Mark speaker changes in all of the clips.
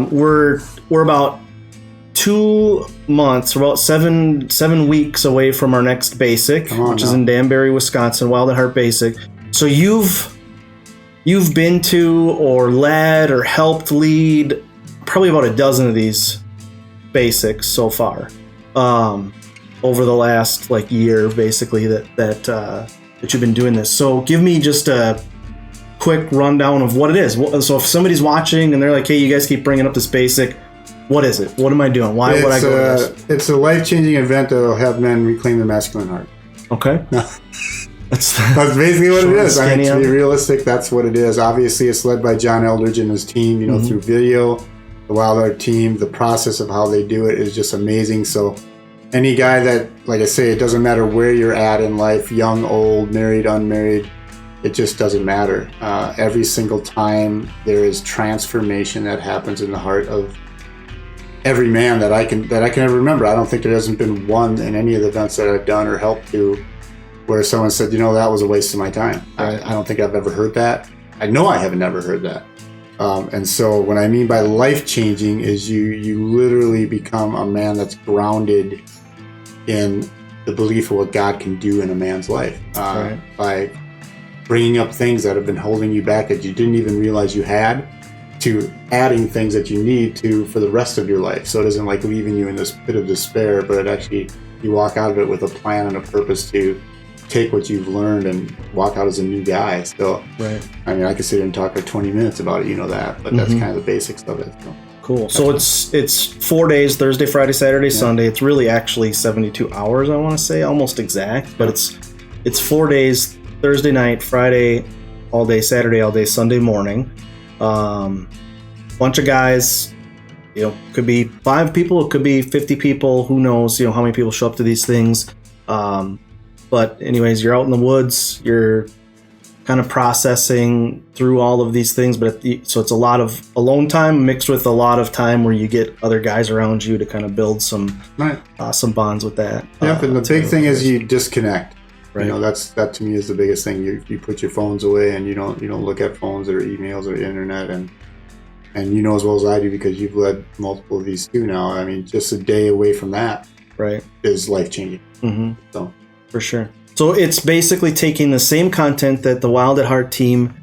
Speaker 1: We're about 2 months, we're about seven weeks away from our next basic, which is in Danbury, Wisconsin, Wild at Heart Basic. So you've been to or led or helped lead probably about a dozen of these basics so far, over the last year, basically that you've been doing this. So give me just a quick rundown of what it is. So if somebody's watching and they're like, hey, you guys keep bringing up this basic, what is it? What am I doing? Why would I go to this?
Speaker 2: It's a life-changing event that will have men reclaim their masculine heart.
Speaker 1: Okay.
Speaker 2: That's basically what it is. I mean, to be realistic, that's what it is. Obviously, it's led by John Eldridge and his team, through video, the Wild Heart team. The process of how they do it is just amazing. So any guy that, like I say, it doesn't matter where you're at in life, young, old, married, unmarried, it just doesn't matter. Every single time there is transformation that happens in the heart of every man that I can ever remember. I don't think there hasn't been one in any of the events that I've done or helped to where someone said, that was a waste of my time. I don't think I've ever heard that. I know I have never heard that. And so what I mean by life-changing is you literally become a man that's grounded in the belief of what God can do in a man's life by bringing up things that have been holding you back that you didn't even realize you had, to adding things that you need to for the rest of your life. So it isn't like leaving you in this pit of despair, but it actually, you walk out of it with a plan and a purpose to take what you've learned and walk out as a new guy. So, I mean, I could sit here and talk for 20 minutes about it, but that's kind of the basics of it. So.
Speaker 1: Cool. So it's 4 days, Thursday, Friday, Saturday, Sunday. It's really actually 72 hours, I want to say, almost exact, but it's 4 days, Thursday night, Friday all day, Saturday all day, Sunday morning. Bunch of guys, could be 5 people, it could be 50 people, who knows, how many people show up to these things. But anyways, you're out in the woods, you're kind of processing through all of these things, so it's a lot of alone time mixed with a lot of time where you get other guys around you to kind of build some bonds with that.
Speaker 2: Yeah, and the big thing is you disconnect. Right. That to me is the biggest thing. You put your phones away and you don't look at phones or emails or internet, and as well as I do, because you've led multiple of these too now. I mean, just a day away from that is life changing. Mm-hmm. So
Speaker 1: for sure. So it's basically taking the same content that the Wild at Heart team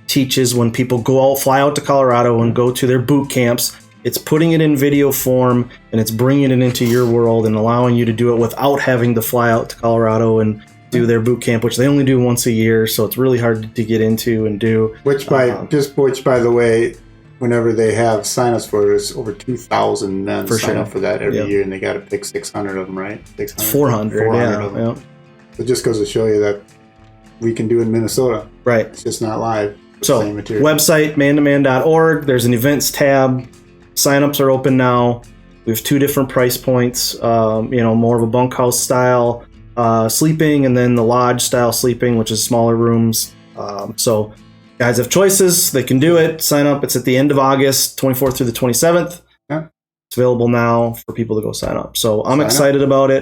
Speaker 1: teaches when people fly out to Colorado and go to their boot camps. It's putting it in video form and it's bringing it into your world and allowing you to do it without having to fly out to Colorado and do their boot camp, which they only do once a year, so it's really hard to get into and do.
Speaker 2: Which by the way, whenever they have signups for it, it's over 2,000 men sign up for that every year, and they got to pick 600 of them, right?
Speaker 1: 400 of them.
Speaker 2: Yeah. It just goes to show you that we can do it in Minnesota.
Speaker 1: Right.
Speaker 2: It's just not live.
Speaker 1: So website, mantoman.org. There's an events tab. Signups are open now. We have 2 different price points. More of a bunkhouse style sleeping, and then the lodge style sleeping, which is smaller rooms. So guys have choices. They can do it. Sign up. It's at the end of August, 24th through the 27th. Yeah. It's available now for people to go sign up. So I'm excited about it.